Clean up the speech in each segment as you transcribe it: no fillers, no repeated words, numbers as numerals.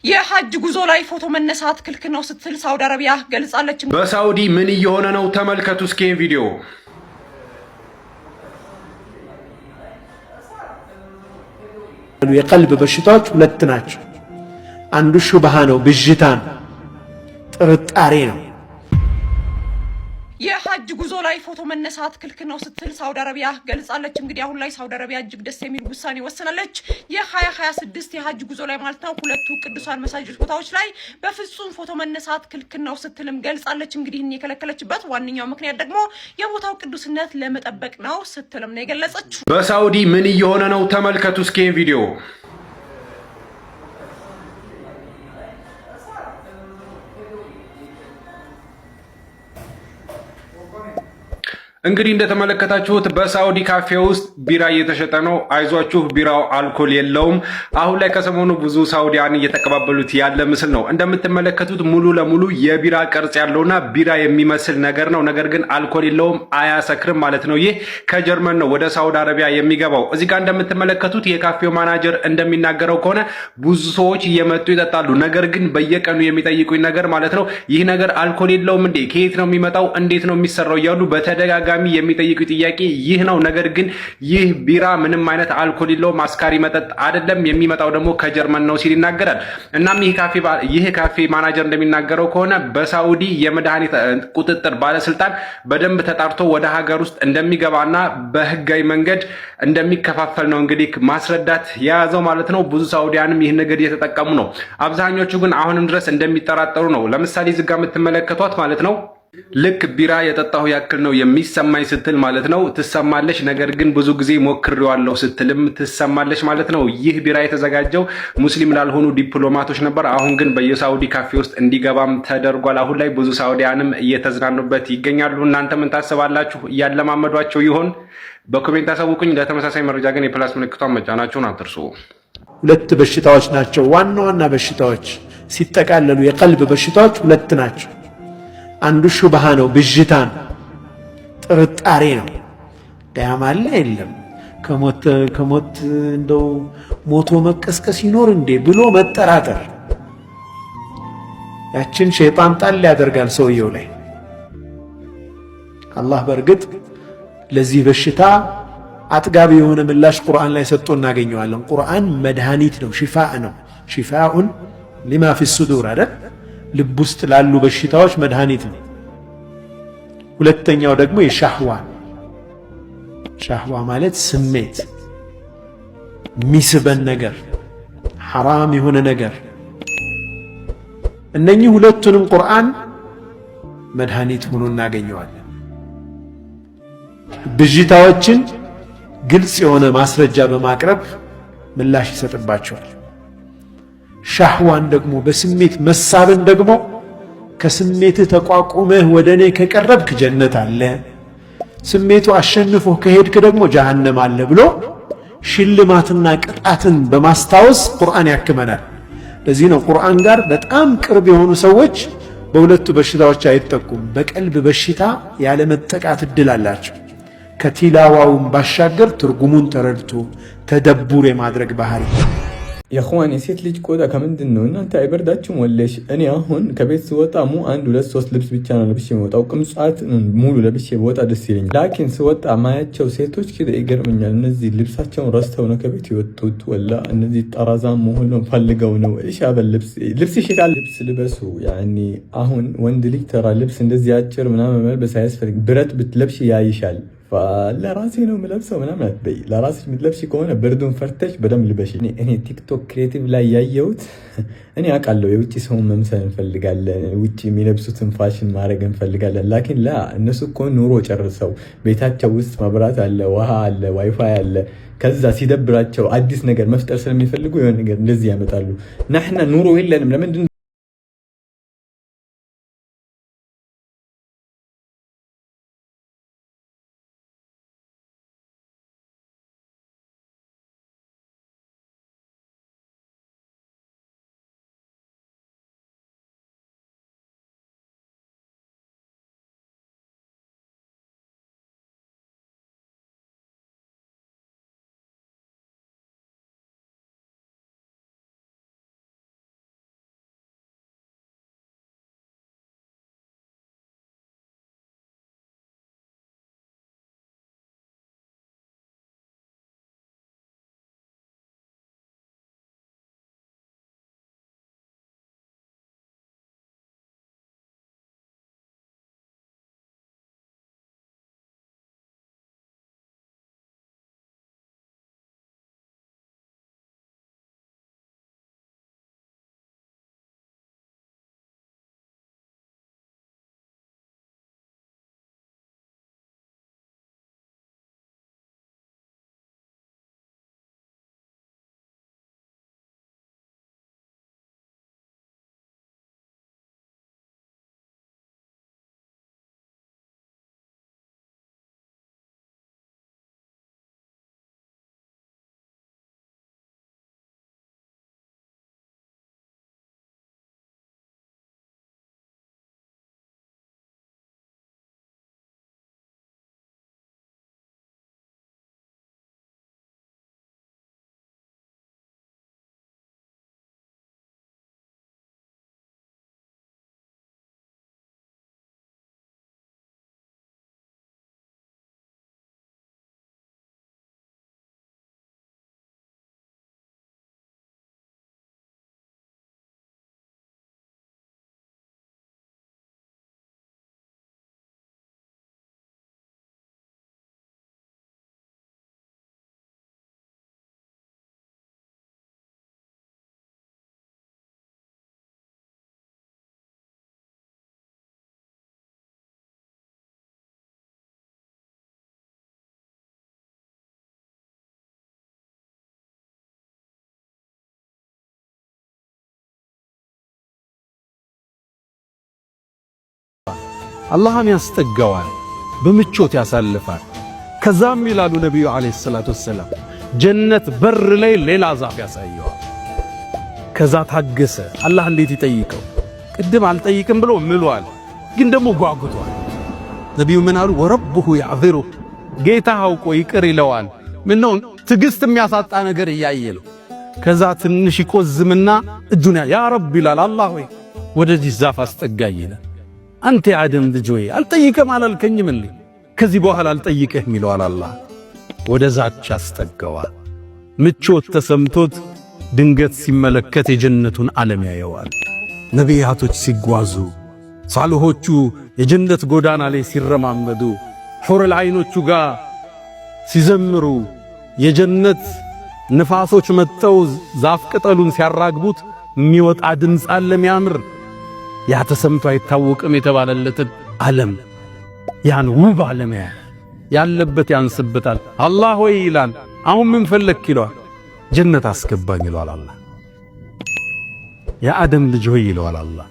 የሐጅ ጉዞ ላይ ፎቶ መነሳት ክልክል ነው ስትል ሳውዲ አረቢያ ገልጻለች። በሳውዲ ምን እየሆነ ነው? ተመልከቱ እስኪ ቪዲዮ። የቀልብ በሽታዎች ሁለት ናቸው። አንዱ ሹብሃ ነው፣ ብዥታ ነው፣ ጥርጣሬ ነው። የሐጅ ጉዞ ላይ ፎቶ መነሳት ክልክል ነው ስትል ሳውዲ አረቢያ ገልጻለች። እንግዲህ አሁን ላይ ሳውዲ አረቢያ እጅግ ደስ የሚል ውሳኔ ወስናለች። የ2026 የሐጅ ጉዞ ላይ ማለት ነው ሁለቱ ቅዱሳን መሳጅድ ቦታዎች ላይ በፍጹም ፎቶ መነሳት ክልክል ነው ስትልም ገልጻለች። እንግዲህ ይህን የከለከለችበት ዋነኛው ምክንያት ደግሞ የቦታው ቅዱስነት ለመጠበቅ ነው ስትልም ነው የገለጸችው። በሳውዲ ምን እየሆነ ነው? ተመልከቱ እስኪ ቪዲዮ። እንግዲህ እንደተመለከታችሁት በሳውዲ ካፌ ውስጥ ቢራ እየተሸጠ ነው። አይዟችሁ ቢራው አልኮል የለውም። አሁን ላይ ከሰሞኑ ብዙ ሳውዲያን እየተቀባበሉት ያለ ምስል ነው። እንደምትመለከቱት ሙሉ ለሙሉ የቢራ ቅርጽ ያለውና ቢራ የሚመስል ነገር ነው። ነገር ግን አልኮል የለውም፣ አያሰክርም ማለት ነው። ይህ ከጀርመን ነው ወደ ሳውዲ አረቢያ የሚገባው። እዚህ ጋር እንደምትመለከቱት የካፌው ማናጀር እንደሚናገረው ከሆነ ብዙ ሰዎች እየመጡ ይጠጣሉ። ነገር ግን በየቀኑ የሚጠይቁኝ ነገር ማለት ነው ይህ ነገር አልኮል የለውም እንዴ? ከየት ነው የሚመጣው? እንዴት ነው የሚሰራው? እያሉ በተደጋጋሚ የሚጠይቁ ጥያቄ ይህ ነው። ነገር ግን ይህ ቢራ ምንም አይነት አልኮል የለውም፣ አስካሪ መጠጥ አይደለም፣ የሚመጣው ደግሞ ከጀርመን ነው ሲል ይናገራል። እናም ይህ ካፌ ማናጀር እንደሚናገረው ከሆነ በሳውዲ የመድኃኒት ቁጥጥር ባለስልጣን በደንብ ተጣርቶ ወደ ሀገር ውስጥ እንደሚገባና በህጋዊ መንገድ እንደሚከፋፈል ነው እንግዲህ ማስረዳት የያዘው ማለት ነው። ብዙ ሳውዲያንም ይህን ነገር እየተጠቀሙ ነው። አብዛኞቹ ግን አሁንም ድረስ እንደሚጠራጠሩ ነው። ለምሳሌ እዚህ ጋር የምትመለከቷት ማለት ነው ልክ ቢራ የጠጣሁ ያክል ነው የሚሰማኝ ስትል ማለት ነው ትሰማለች። ነገር ግን ብዙ ጊዜ ሞክሬዋለሁ ስትልም ትሰማለች ማለት ነው። ይህ ቢራ የተዘጋጀው ሙስሊም ላልሆኑ ዲፕሎማቶች ነበር። አሁን ግን በየሳውዲ ካፌ ውስጥ እንዲገባም ተደርጓል። አሁን ላይ ብዙ ሳውዲያንም እየተዝናኑበት ይገኛሉ። እናንተ ምን ታስባላችሁ? እያለማመዷቸው ይሆን? በኮሜንት አሳውቁኝ። ለተመሳሳይ መረጃ ግን የፕላስ ምልክቷን መጫናችሁን አትርሱ። ሁለት በሽታዎች ናቸው ዋና ዋና በሽታዎች ሲጠቃለሉ፣ የቀልብ በሽታዎች ሁለት ናቸው። አንዱ ሹብሃ ነው፣ ብዥታ ነው፣ ጥርጣሬ ነው። ቂያማ አለ የለም፣ ከሞት እንደው ሞቶ መቀስቀስ ይኖር እንዴ ብሎ መጠራጠር። ያችን ሸይጣን ጣል ያደርጋል ሰውየው ላይ። አላህ በእርግጥ ለዚህ በሽታ አጥጋቢ የሆነ ምላሽ ቁርአን ላይ ሰጥቶ እናገኘዋለን። ቁርአን መድኃኒት ነው፣ ሽፋእ ነው። ሽፋኡን ሊማ ፊ ሱዱር አይደል? ልብ ውስጥ ላሉ በሽታዎች መድኃኒት ነው። ሁለተኛው ደግሞ የሻህዋ ማለት ስሜት፣ የሚስበን ነገር፣ ሐራም የሆነ ነገር። እነኚህ ሁለቱንም ቁርአን መድኃኒት ሆኖ እናገኘዋለን። ብዥታዎችን ግልጽ የሆነ ማስረጃ በማቅረብ ምላሽ ይሰጥባቸዋል። ሻህዋን ደግሞ በስሜት መሳብን ደግሞ ከስሜትህ ተቋቁመህ ወደ እኔ ከቀረብክ ጀነት አለ፣ ስሜቱ አሸንፎ ከሄድክ ደግሞ ጀሃነም አለ ብሎ ሽልማትና ቅጣትን በማስታወስ ቁርአን ያክመናል። ለዚህ ነው ቁርአን ጋር በጣም ቅርብ የሆኑ ሰዎች በሁለቱ በሽታዎች አይጠቁም። በቀልብ በሽታ ያለመጠቃት እድል አላቸው። ከቲላዋውን ባሻገር ትርጉሙን ተረድቶ ተደቡር የማድረግ ባህሪ። የኹዋን የሴት ልጅ ቆዳ ከምንድን ነው? እናንተ አይበርዳችሁም ወለሽ? እኔ አሁን ከቤት ስወጣ አንድ ሁለት ሶስት ልብስ ብቻ ነው ለብሼ የምወጣው። ቅምጻት ሙሉ ለብሼ በወጣ ደስ ይለኛል። ላኪን ስወጣ ማያቸው ሴቶች ከደ ይገርመኛል። እነዚህ ልብሳቸውን ረስተው ነው ከቤት የወጡት። ወላ እነዚህ ጠራዛም መሆን ነው ፈልገው ነው። እሺ አበል ልብስ ይሽቃል። ልብስ ልበሱ። ያኒ አሁን ወንድ ልጅ ተራ ልብስ እንደዚህ አጭር ምናምን መልበስ አያስፈልግ። ብረት ብትለብሽ ያይሻል። ለራሴ ነው የምለብሰው ምናምን አትበይ። ለራስሽ የምትለብሽ ከሆነ ብርዱን ፈርተሽ በደንብ ልበሽ። እኔ ቲክቶክ ክሬቲቭ ላይ ያየሁት እኔ አውቃለሁ የውጭ ሰውን መምሰል እንፈልጋለን፣ ውጭ የሚለብሱትን ፋሽን ማድረግ እንፈልጋለን። ላኪን እነሱ እኮ ኑሮ ጨርሰው ቤታቸው ውስጥ መብራት አለ፣ ውሃ አለ፣ ዋይፋይ አለ። ከዛ ሲደብራቸው አዲስ ነገር መፍጠር ስለሚፈልጉ የሆነ ነገር እንደዚህ ያመጣሉ። ናሕና ኑሮ የለንም ለምንድን አላህን ያስጠጋዋል፣ በምቾት ያሳልፋል። ከዛም ይላሉ ነቢዩ ዓለይሂ ሰላቱ ወሰላም ጀነት በር ላይ ሌላ ዛፍ ያሳየዋል። ከዛ ታገሰ። አላህ እንዴት ይጠይቀው? ቅድም አልጠይቅም ብሎ ምሏል፣ ግን ደግሞ ጓጉቷል። ነቢዩ ምን አሉ? ወረብሁ ያዕዝሩ ጌታ አውቆ ይቅር ይለዋል። ምነው ትዕግስት የሚያሳጣ ነገር እያየለው። ከዛ ትንሽ ይቆዝምና እጁን ያ ረብ ይላል። አላህ ሆይ ወደዚህ ዛፍ አስጠጋኝ ይላል። አንተ የአደም ልጅ ሆይ አልጠይቅም አላልከኝም እንዴ? ከዚህ በኋላ አልጠይቅህም ይለዋል። አላህ ወደ ዛች አስጠጋዋል። ምቾት ተሰምቶት ድንገት ሲመለከት የጀነቱን ዓለም ያየዋል። ነቢያቶች ሲጓዙ፣ ሳልሆቹ የጀነት ጎዳና ላይ ሲረማመዱ፣ ሑረል ዐይኖቹ ጋር ሲዘምሩ፣ የጀነት ንፋሶች መጥተው ዛፍ ቅጠሉን ሲያራግቡት የሚወጣ ድምፅ አለ የሚያምር። ያ ተሰምቶ አይታወቅም የተባለለትን ዓለም ያን ውብ ዓለም ያለበት ያንስበታል። አላህ ሆይ ይላል። አሁን ምን ፈለክ ይለዋል። ጀነት አስገባኝ ይለዋል አላህ። የአደም ልጅ ሆይ ይለዋል አላህ።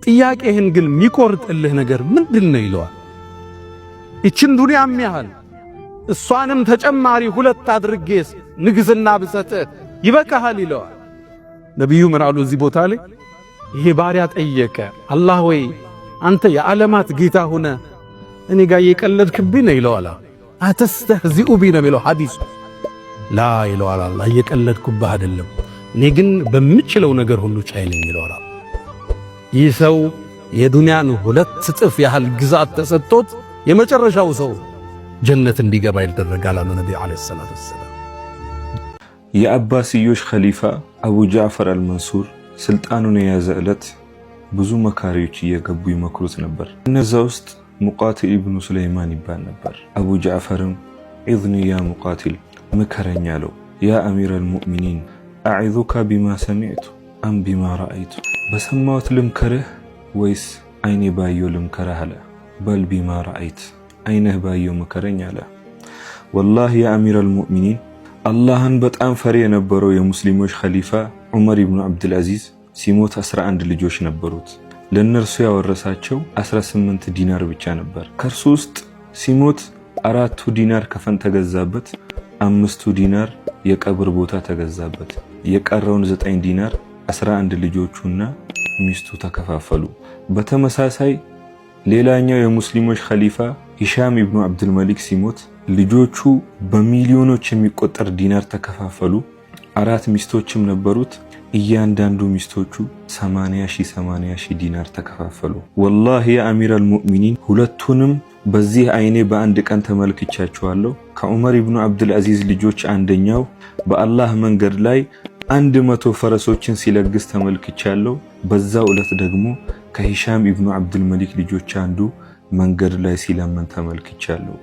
ጥያቄህን ግን የሚቆርጥልህ ነገር ምንድነው ይለዋል። ይችን ዱንያም ያህል እሷንም ተጨማሪ ሁለት አድርጌስ ንግስና ብሰጥህ ይበቃሃል ይለዋል። ነቢዩ ምን አሉ እዚህ ቦታ ላይ? ይሄ ባሪያ ጠየቀ፣ አላህ ወይ አንተ የዓለማት ጌታ ሆነ እኔ ጋር እየቀለድክብኝ ነው ይለዋል። አተስተህዚኡ ቢ ነው የሚለው ሐዲሱ። ላ ይለዋል አላህ፣ እየቀለድኩብህ አይደለም፣ እኔ ግን በምችለው ነገር ሁሉ ቻይ ነኝ ይለዋል። ይህ ሰው የዱንያን 2 እጥፍ ያህል ግዛት ተሰጥቶት የመጨረሻው ሰው ጀነት እንዲገባ ይደረጋል አሉ ነብዩ አለይሂ ሰላቱ ወሰላም። የአባስዮሽ ኸሊፋ አቡ ጃዕፈር አልመንሱር ስልጣኑን የያዘ ዕለት ብዙ መካሪዎች እየገቡ ይመክሩት ነበር። እነዛ ውስጥ ሙቃቲል ኢብኑ ሱለይማን ይባል ነበር። አቡ ጃዕፈርም ኢዝኒ ያ ሙቃቲል ምከረኝ አለው። ያ አሚረል ሙእሚኒን አዒዙካ ቢማ ሰሚዕቱ አም ቢማ ረአይቱ፣ በሰማሁት ልምከርህ ወይስ አይኔ ባየው ልምከርህ አለ። በል ቢማ ረአይት፣ አይነህ ባየው ምከረኝ አለ። ወላሂ ያ አሚረል ሙእሚኒን አላህን በጣም ፈሪ የነበረው የሙስሊሞች ኸሊፋ ዑመር ኢብኑ አብዱልአዚዝ ሲሞት 11 ልጆች ነበሩት። ለነርሱ ያወረሳቸው 18 ዲናር ብቻ ነበር። ከርሱ ውስጥ ሲሞት 4ቱ ዲናር ከፈን ተገዛበት፣ 5ቱ ዲናር የቀብር ቦታ ተገዛበት። የቀረውን 9 ዲናር 11 ልጆቹና ሚስቱ ተከፋፈሉ። በተመሳሳይ ሌላኛው የሙስሊሞች ኸሊፋ ሂሻም ኢብኑ አብዱል መሊክ ሲሞት ልጆቹ በሚሊዮኖች የሚቆጠር ዲናር ተከፋፈሉ። 4 ሚስቶችም ነበሩት። እያንዳንዱ ሚስቶቹ 80,000 ዲናር ተከፋፈሉ። ወላሂ ያ አሚረል ሙእሚኒን ሁለቱንም በዚህ አይኔ በአንድ ቀን ተመልክቻቸዋለሁ። ከዑመር ኢብኑ አብዱል አዚዝ ልጆች አንደኛው በአላህ መንገድ ላይ 100 ፈረሶችን ሲለግስ ተመልክቻለሁ። በዛው ዕለት ደግሞ ከሂሻም ኢብኑ አብዱል መሊክ ልጆች አንዱ መንገድ ላይ ሲለምን ተመልክቻለሁ።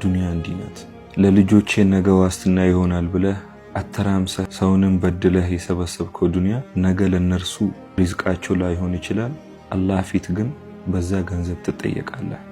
ዱንያ እንዲህ ናት። ለልጆቼ ነገ ዋስትና ይሆናል ብለህ አተራምሰህ ሰውንም በድለህ የሰበሰብከው ዱንያ ነገ ለነርሱ ሪዝቃቸው ላይሆን ይችላል። አላህ ፊት ግን በዛ ገንዘብ ትጠየቃለህ።